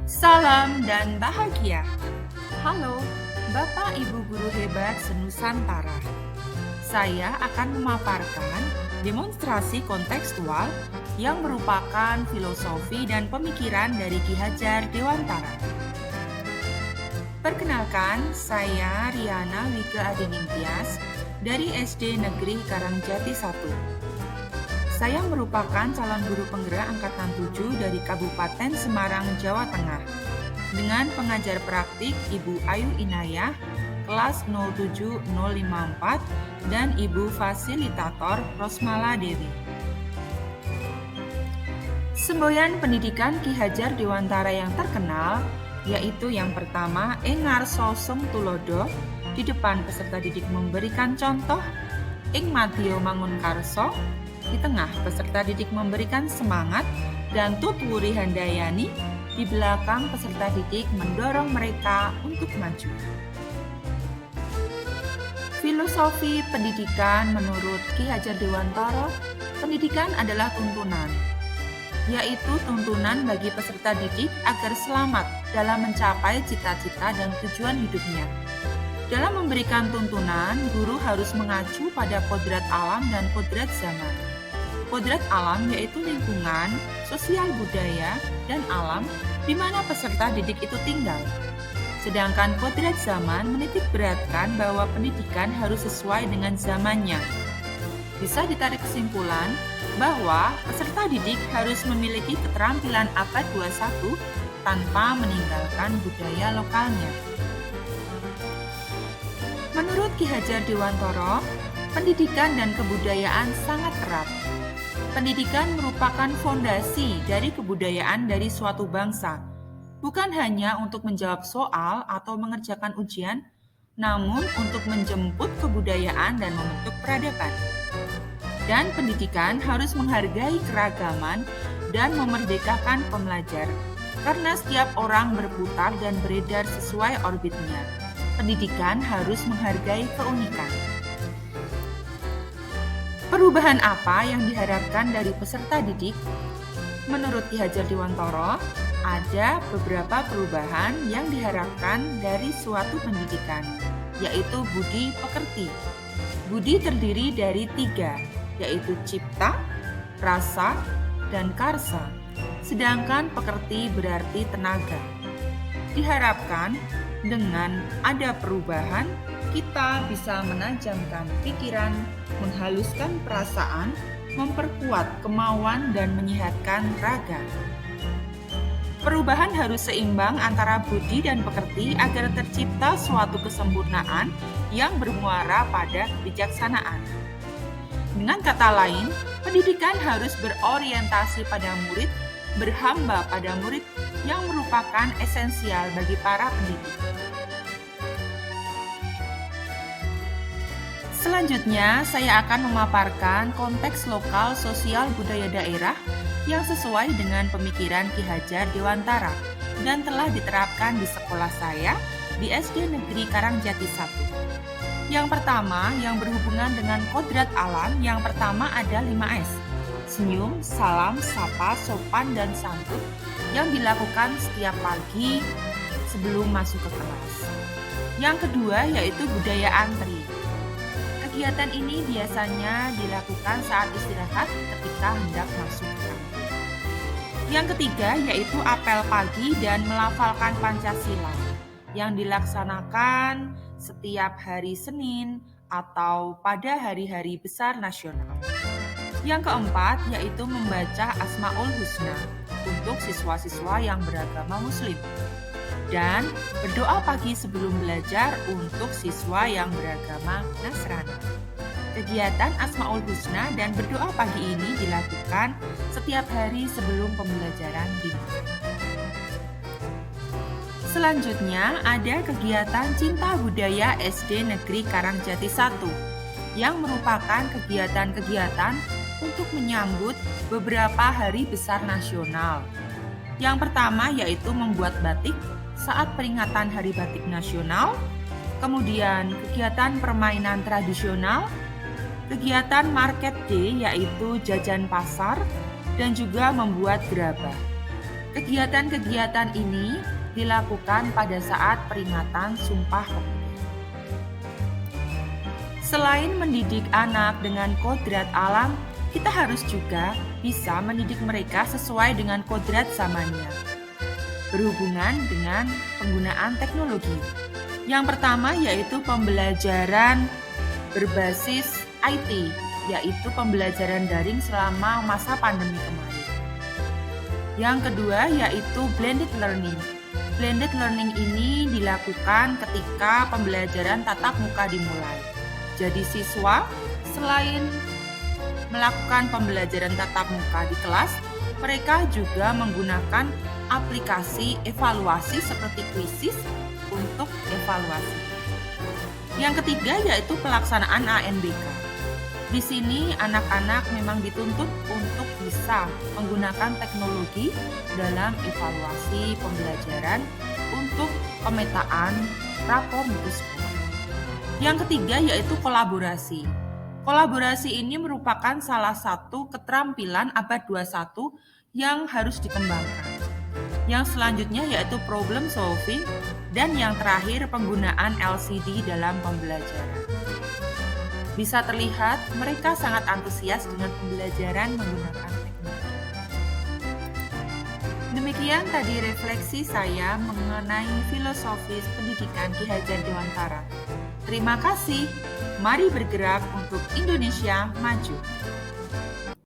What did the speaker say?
Salam dan bahagia. Halo, Bapak Ibu guru hebat senusantara. Saya akan memaparkan demonstrasi kontekstual yang merupakan filosofi dan pemikiran dari Ki Hajar Dewantara. Perkenalkan, saya Riana Wika Adiningtyas dari SD Negeri Karangjati 1. Saya merupakan calon guru penggerak angkatan 7 dari Kabupaten Semarang, Jawa Tengah. Dengan pengajar praktik Ibu Ayu Inayah, kelas 07054, dan Ibu Fasilitator Rosmala Dewi. Semboyan pendidikan Ki Hajar Dewantara yang terkenal yaitu yang pertama Ing Ngarsa Sung Tulodo, di depan peserta didik memberikan contoh, Ing Madya Mangun Karso, di tengah peserta didik memberikan semangat, dan Tut Wuri Handayani, di belakang peserta didik mendorong mereka untuk maju. Filosofi pendidikan menurut Ki Hajar Dewantara, pendidikan adalah tuntunan, yaitu tuntunan bagi peserta didik agar selamat dalam mencapai cita-cita dan tujuan hidupnya. Dalam memberikan tuntunan, guru harus mengacu pada kodrat alam dan kodrat zaman. Kodrat alam yaitu lingkungan, sosial budaya, dan alam di mana peserta didik itu tinggal. Sedangkan kodrat zaman menitik beratkan bahwa pendidikan harus sesuai dengan zamannya. Bisa ditarik kesimpulan bahwa peserta didik harus memiliki keterampilan abad 21 tanpa meninggalkan budaya lokalnya. Menurut Ki Hajar Dewantara, pendidikan dan kebudayaan sangat erat. Pendidikan merupakan fondasi dari kebudayaan dari suatu bangsa, bukan hanya untuk menjawab soal atau mengerjakan ujian, namun untuk menjemput kebudayaan dan membentuk peradaban. Dan pendidikan harus menghargai keragaman dan memerdekakan pembelajar, karena setiap orang berputar dan beredar sesuai orbitnya. Pendidikan harus menghargai keunikan. Perubahan apa yang diharapkan dari peserta didik? Menurut Ki Hajar Dewantara, ada beberapa perubahan yang diharapkan dari suatu pendidikan, yaitu budi pekerti. Budi terdiri dari 3, yaitu cipta, rasa, dan karsa. Sedangkan pekerti berarti tenaga. Diharapkan dengan ada perubahan, kita bisa menajamkan pikiran, menghaluskan perasaan, memperkuat kemauan, dan menyehatkan raga. Perubahan harus seimbang antara budi dan pekerti agar tercipta suatu kesempurnaan yang bermuara pada kebijaksanaan. Dengan kata lain, pendidikan harus berorientasi pada murid, berhamba pada murid yang merupakan esensial bagi para pendidik. Selanjutnya, saya akan memaparkan konteks lokal sosial budaya daerah yang sesuai dengan pemikiran Ki Hajar Dewantara dan telah diterapkan di sekolah saya di SD Negeri Karangjati 1. Yang pertama, yang berhubungan dengan kodrat alam, yang pertama ada 5S. Senyum, salam, sapa, sopan, dan santun yang dilakukan setiap pagi sebelum masuk ke kelas. Yang kedua yaitu budaya antri. Kegiatan ini biasanya dilakukan saat istirahat ketika hendak masuk ke kantor. Yang ketiga yaitu apel pagi dan melafalkan Pancasila yang dilaksanakan setiap hari Senin atau pada hari-hari besar nasional. Yang keempat yaitu membaca Asmaul Husna untuk siswa-siswa yang beragama Muslim. Dan berdoa pagi sebelum belajar untuk siswa yang beragama Nasrani. Kegiatan Asmaul Husna dan berdoa pagi ini dilakukan setiap hari sebelum pembelajaran dimulai. Selanjutnya ada kegiatan Cinta Budaya SD Negeri Karangjati 1 yang merupakan kegiatan-kegiatan untuk menyambut beberapa hari besar nasional. Yang pertama yaitu membuat batik saat peringatan Hari Batik Nasional, kemudian kegiatan permainan tradisional, kegiatan Market Day yaitu jajan pasar, dan juga membuat gerabah. Kegiatan-kegiatan ini dilakukan pada saat peringatan Sumpah Pemuda. Selain mendidik anak dengan kodrat alam, kita harus juga bisa mendidik mereka sesuai dengan kodrat zamannya, berhubungan dengan penggunaan teknologi. Yang pertama yaitu pembelajaran berbasis IT, yaitu pembelajaran daring selama masa pandemi kemarin. Yang kedua yaitu blended learning. Blended learning ini dilakukan ketika pembelajaran tatap muka dimulai. Jadi siswa selain melakukan pembelajaran tatap muka di kelas, mereka juga menggunakan aplikasi evaluasi seperti Quizizz untuk evaluasi. Yang ketiga yaitu pelaksanaan ANBK. Di sini anak-anak memang dituntut untuk bisa menggunakan teknologi dalam evaluasi pembelajaran untuk pemetaan rapor mutu sekolah. Yang ketiga yaitu kolaborasi. Kolaborasi ini merupakan salah satu keterampilan abad 21 yang harus dikembangkan. Yang selanjutnya yaitu problem solving dan yang terakhir penggunaan LCD dalam pembelajaran. Bisa terlihat mereka sangat antusias dengan pembelajaran menggunakan teknologi. Demikian tadi refleksi saya mengenai filosofis pendidikan Ki Hajar Dewantara. Terima kasih. Mari bergerak untuk Indonesia maju.